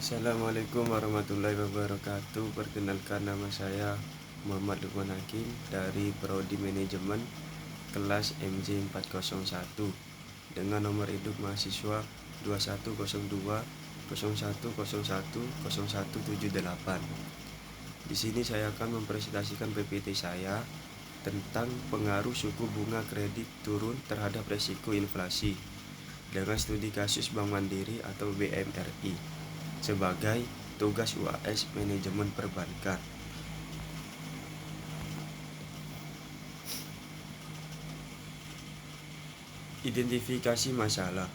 Assalamualaikum warahmatullahi wabarakatuh. Perkenalkan, nama saya Muhammad Lukman Hakim dari Prodi Manajemen kelas MJ 401 dengan nomor induk mahasiswa 2102 0101 0178. Di sini saya akan mempresentasikan PPT saya tentang pengaruh suku bunga kredit turun terhadap resiko inflasi dengan studi kasus Bank Mandiri atau BMRI sebagai tugas UAS Manajemen Perbankan. Identifikasi masalah.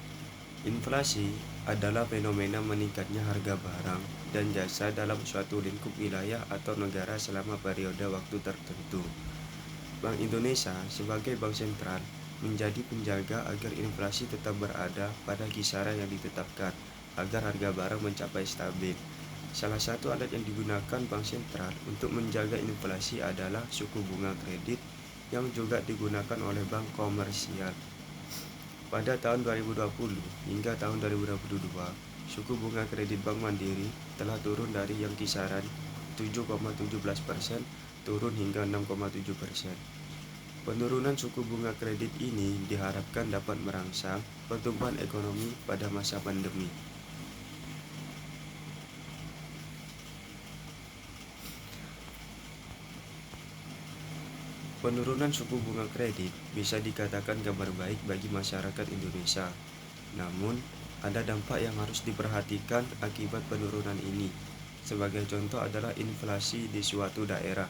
Inflasi adalah fenomena meningkatnya harga barang dan jasa dalam suatu lingkup wilayah atau negara selama periode waktu tertentu. Bank Indonesia sebagai bank sentral menjadi penjaga agar inflasi tetap berada pada kisaran yang ditetapkan agar harga barang mencapai stabil. Salah satu alat yang digunakan bank sentral untuk menjaga inflasi adalah suku bunga kredit yang juga digunakan oleh bank komersial. Pada tahun 2020 hingga tahun 2022, suku bunga kredit Bank Mandiri telah turun dari yang kisaran 7,17% turun hingga 6,7%. Penurunan suku bunga kredit ini diharapkan dapat merangsang pertumbuhan ekonomi pada masa pandemi. Penurunan suku bunga kredit bisa dikatakan kabar baik bagi masyarakat Indonesia. Namun, ada dampak yang harus diperhatikan akibat penurunan ini. Sebagai contoh adalah inflasi di suatu daerah.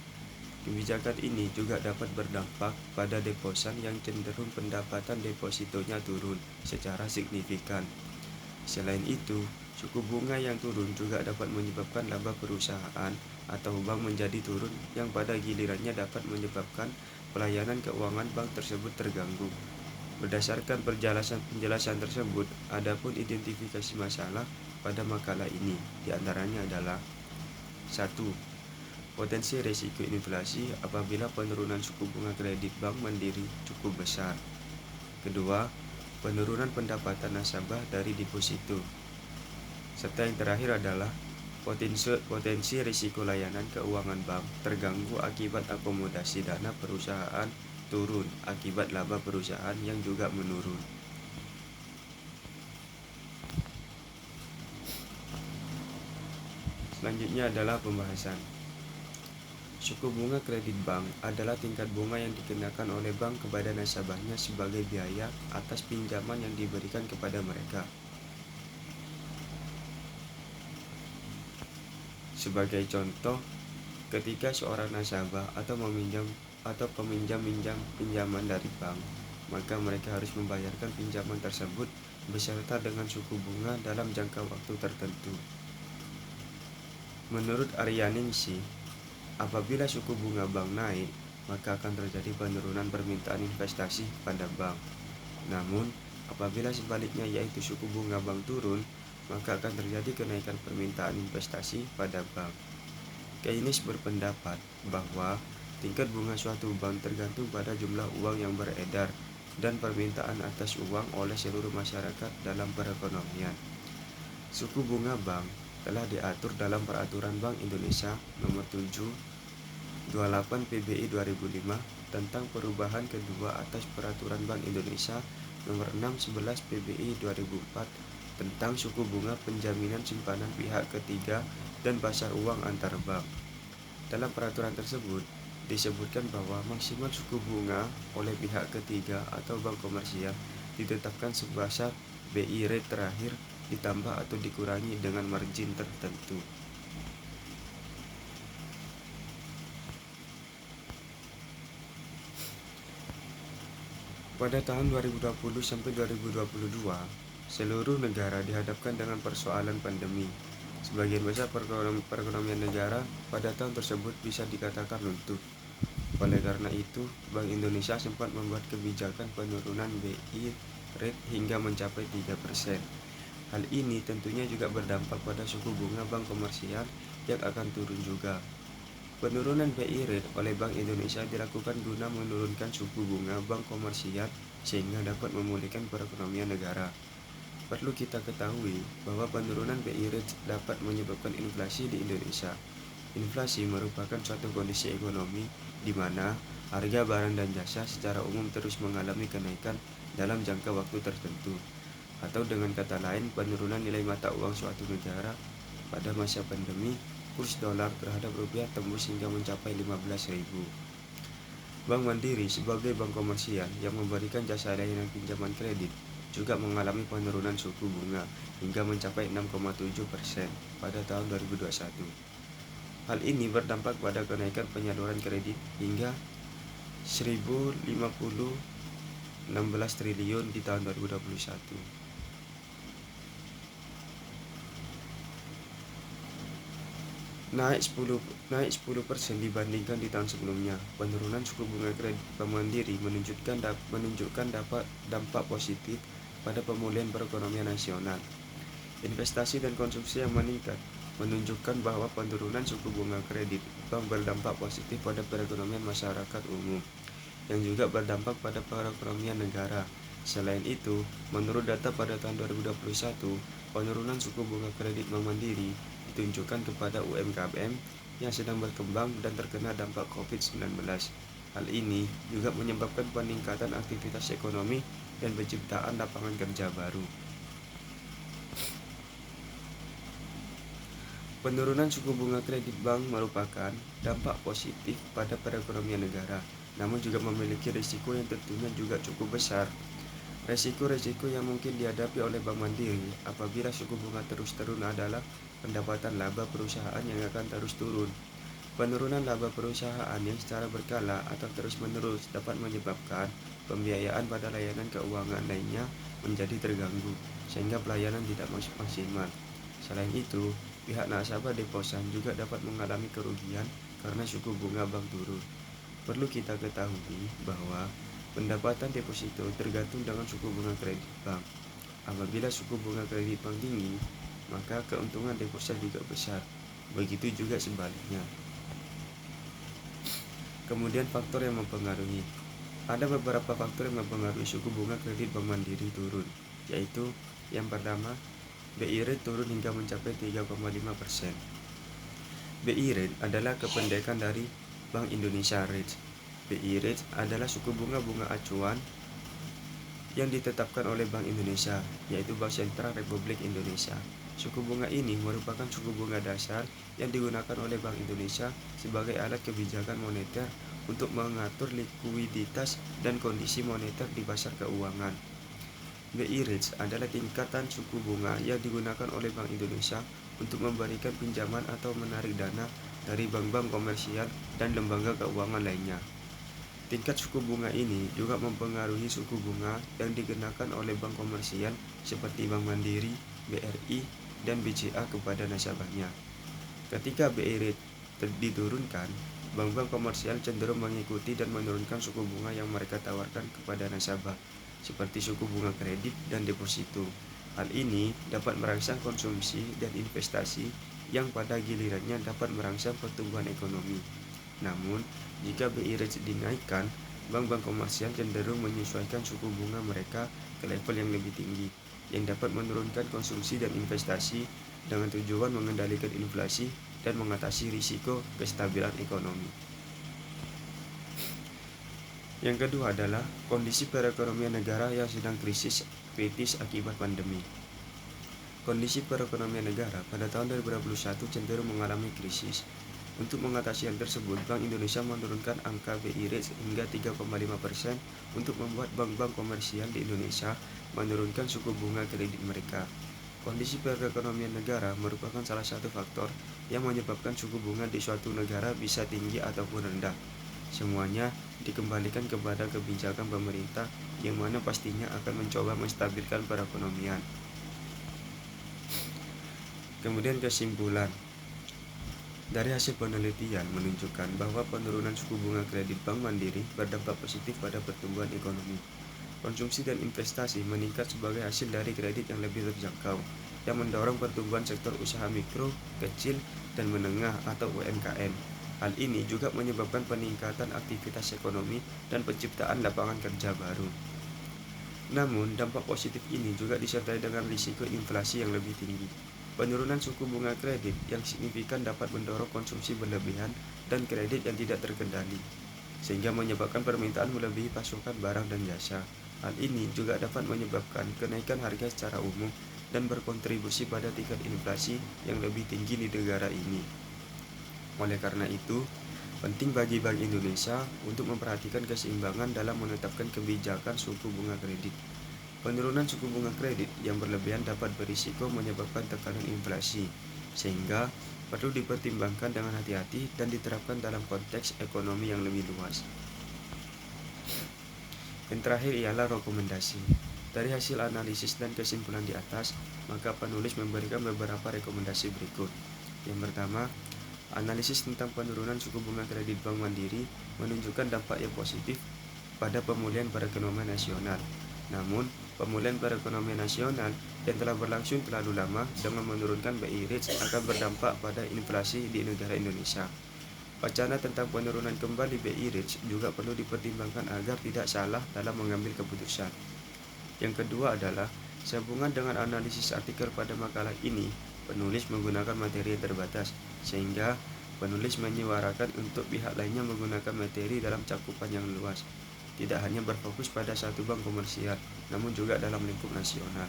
Kebijakan ini juga dapat berdampak pada deposan yang cenderung pendapatan depositonya turun secara signifikan. Selain itu, suku bunga yang turun juga dapat menyebabkan laba perusahaan atau bank menjadi turun yang pada gilirannya dapat menyebabkan pelayanan keuangan bank tersebut terganggu. Berdasarkan penjelasan tersebut, adapun identifikasi masalah pada makalah ini diantaranya adalah 1. Potensi risiko inflasi apabila penurunan suku bunga kredit Bank Mandiri cukup besar. Kedua, penurunan pendapatan nasabah dari deposito. Serta yang terakhir adalah potensi risiko layanan keuangan bank terganggu akibat akomodasi dana perusahaan turun akibat laba perusahaan yang juga menurun. Selanjutnya adalah pembahasan. Suku bunga kredit bank adalah tingkat bunga yang dikenakan oleh bank kepada nasabahnya sebagai biaya atas pinjaman yang diberikan kepada mereka. Sebagai contoh, ketika seorang nasabah atau peminjam pinjaman dari bank, maka mereka harus membayarkan pinjaman tersebut beserta dengan suku bunga dalam jangka waktu tertentu. Menurut Aryaningsi, apabila suku bunga bank naik, maka akan terjadi penurunan permintaan investasi pada bank. Namun, apabila sebaliknya yaitu suku bunga bank turun, maka akan terjadi kenaikan permintaan investasi pada bank. Keynes berpendapat bahwa tingkat bunga suatu bank tergantung pada jumlah uang yang beredar dan permintaan atas uang oleh seluruh masyarakat dalam perekonomian. Suku bunga bank telah diatur dalam Peraturan Bank Indonesia Nomor 7 28 PBI 2005 tentang perubahan kedua atas Peraturan Bank Indonesia Nomor 6 11 PBI 2004 tentang suku bunga penjaminan simpanan pihak ketiga dan pasar uang antar bank. Dalam peraturan tersebut disebutkan bahwa maksimal suku bunga oleh pihak ketiga atau bank komersial ditetapkan sebesar BI rate terakhir ditambah atau dikurangi dengan margin tertentu. Pada tahun 2020 sampai 2022, seluruh negara dihadapkan dengan persoalan pandemi. Sebagian besar perekonomian negara pada tahun tersebut bisa dikatakan runtuh. Oleh karena itu, Bank Indonesia sempat membuat kebijakan penurunan BI rate hingga mencapai 3%. Hal ini tentunya juga berdampak pada suku bunga bank komersial yang akan turun juga. Penurunan BI rate oleh Bank Indonesia dilakukan guna menurunkan suku bunga bank komersial sehingga dapat memulihkan perekonomian negara. Perlu kita ketahui bahwa penurunan BI rate dapat menyebabkan inflasi di Indonesia. Inflasi merupakan suatu kondisi ekonomi di mana harga barang dan jasa secara umum terus mengalami kenaikan dalam jangka waktu tertentu. Atau dengan kata lain, penurunan nilai mata uang suatu negara pada masa pandemi, kurs dolar terhadap rupiah tembus hingga mencapai 15.000. Bank Mandiri sebagai bank komersial yang memberikan jasa layanan pinjaman kredit juga mengalami penurunan suku bunga hingga mencapai 6,7% pada tahun 2021. Hal ini berdampak pada kenaikan penyaluran kredit hingga 1.050,16 triliun di tahun 2021. Naik 10% dibandingkan di tahun sebelumnya. Penurunan suku bunga kredit Bank Mandiri menunjukkan dapat dampak positif pada pemulihan perekonomian nasional. Investasi dan konsumsi yang meningkat menunjukkan bahwa penurunan suku bunga kredit bank berdampak positif pada perekonomian masyarakat umum, yang juga berdampak pada perekonomian negara. Selain itu, menurut data pada tahun 2021, penurunan suku bunga kredit Bank Mandiri ditunjukkan kepada UMKM yang sedang berkembang dan terkena dampak COVID-19. Hal ini juga menyebabkan peningkatan aktivitas ekonomi dan penciptaan lapangan kerja baru. Penurunan suku bunga kredit bank merupakan dampak positif pada perekonomian negara, namun juga memiliki risiko yang tentunya juga cukup besar. Risiko-risiko yang mungkin dihadapi oleh Bank Mandiri apabila suku bunga terus turun adalah pendapatan laba perusahaan yang akan terus turun. Penurunan laba perusahaan yang secara berkala atau terus-menerus dapat menyebabkan pembiayaan pada layanan keuangan lainnya menjadi terganggu, sehingga pelayanan tidak maksimal. Selain itu, pihak nasabah deposan juga dapat mengalami kerugian karena suku bunga bank turun. Perlu kita ketahui bahwa pendapatan deposito tergantung dengan suku bunga kredit bank. Apabila suku bunga kredit bank tinggi, maka keuntungan deposit juga besar. Begitu juga sebaliknya. Kemudian faktor yang mempengaruhi. Ada beberapa faktor yang mempengaruhi suku bunga kredit Bank Mandiri turun, yaitu yang pertama, BI rate turun hingga mencapai 3,5%. BI rate adalah kependekan dari Bank Indonesia Rate. BI rate adalah suku bunga acuan yang ditetapkan oleh Bank Indonesia, yaitu Bank Sentral Republik Indonesia. Suku bunga ini merupakan suku bunga dasar yang digunakan oleh Bank Indonesia sebagai alat kebijakan moneter untuk mengatur likuiditas dan kondisi moneter di pasar keuangan. BI rate adalah tingkatan suku bunga yang digunakan oleh Bank Indonesia untuk memberikan pinjaman atau menarik dana dari bank-bank komersial dan lembaga keuangan lainnya. Tingkat suku bunga ini juga mempengaruhi suku bunga yang dikenakan oleh bank komersial seperti Bank Mandiri, BRI, dan BCA kepada nasabahnya. Ketika BI rate diturunkan, bank-bank komersial cenderung mengikuti dan menurunkan suku bunga yang mereka tawarkan kepada nasabah, seperti suku bunga kredit dan deposito. Hal ini dapat merangsang konsumsi dan investasi yang pada gilirannya dapat merangsang pertumbuhan ekonomi. Namun, jika BI rate dinaikkan, bank-bank komersial cenderung menyesuaikan suku bunga mereka ke level yang lebih tinggi, yang dapat menurunkan konsumsi dan investasi dengan tujuan mengendalikan inflasi dan mengatasi risiko kestabilan ekonomi. Yang kedua adalah kondisi perekonomian negara yang sedang kritis akibat pandemi. Kondisi perekonomian negara pada tahun 2021 cenderung mengalami krisis. Untuk mengatasi hal tersebut, Bank Indonesia menurunkan angka BI rate hingga 3,5% untuk membuat bank-bank komersial di Indonesia menurunkan suku bunga kredit mereka. Kondisi perekonomian negara merupakan salah satu faktor yang menyebabkan suku bunga di suatu negara bisa tinggi ataupun rendah. Semuanya dikembalikan kepada kebijakan pemerintah yang mana pastinya akan mencoba menstabilkan perekonomian. Kemudian kesimpulan. Dari hasil penelitian menunjukkan bahwa penurunan suku bunga kredit Bank Mandiri berdampak positif pada pertumbuhan ekonomi. Konsumsi dan investasi meningkat sebagai hasil dari kredit yang lebih terjangkau, yang mendorong pertumbuhan sektor usaha mikro, kecil, dan menengah atau UMKM. Hal ini juga menyebabkan peningkatan aktivitas ekonomi dan penciptaan lapangan kerja baru. Namun, dampak positif ini juga disertai dengan risiko inflasi yang lebih tinggi. Penurunan suku bunga kredit yang signifikan dapat mendorong konsumsi berlebihan dan kredit yang tidak terkendali, sehingga menyebabkan permintaan melebihi pasokan barang dan jasa. Hal ini juga dapat menyebabkan kenaikan harga secara umum dan berkontribusi pada tingkat inflasi yang lebih tinggi di negara ini. Oleh karena itu, penting bagi Bank Indonesia untuk memperhatikan keseimbangan dalam menetapkan kebijakan suku bunga kredit. Penurunan suku bunga kredit yang berlebihan dapat berisiko menyebabkan tekanan inflasi, sehingga perlu dipertimbangkan dengan hati-hati dan diterapkan dalam konteks ekonomi yang lebih luas. Yang terakhir ialah rekomendasi. Dari hasil analisis dan kesimpulan di atas, maka penulis memberikan beberapa rekomendasi berikut. Yang pertama, analisis tentang penurunan suku bunga kredit Bank Mandiri menunjukkan dampak yang positif pada pemulihan perekonomian nasional. Namun, pemulihan perekonomian nasional yang telah berlangsung terlalu lama dengan menurunkan BI rate akan berdampak pada inflasi di negara Indonesia. Wacana tentang penurunan kembali BI rate juga perlu dipertimbangkan agar tidak salah dalam mengambil keputusan. Yang kedua adalah, sehubungan dengan analisis artikel pada makalah ini, penulis menggunakan materi yang terbatas, sehingga penulis menyuarakan untuk pihak lainnya menggunakan materi dalam cakupan yang luas, tidak hanya berfokus pada satu bank komersial, namun juga dalam lingkup nasional.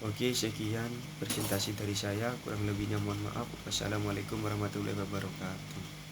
Oke, sekian presentasi dari saya, kurang lebihnya mohon maaf. Wassalamualaikum warahmatullahi wabarakatuh.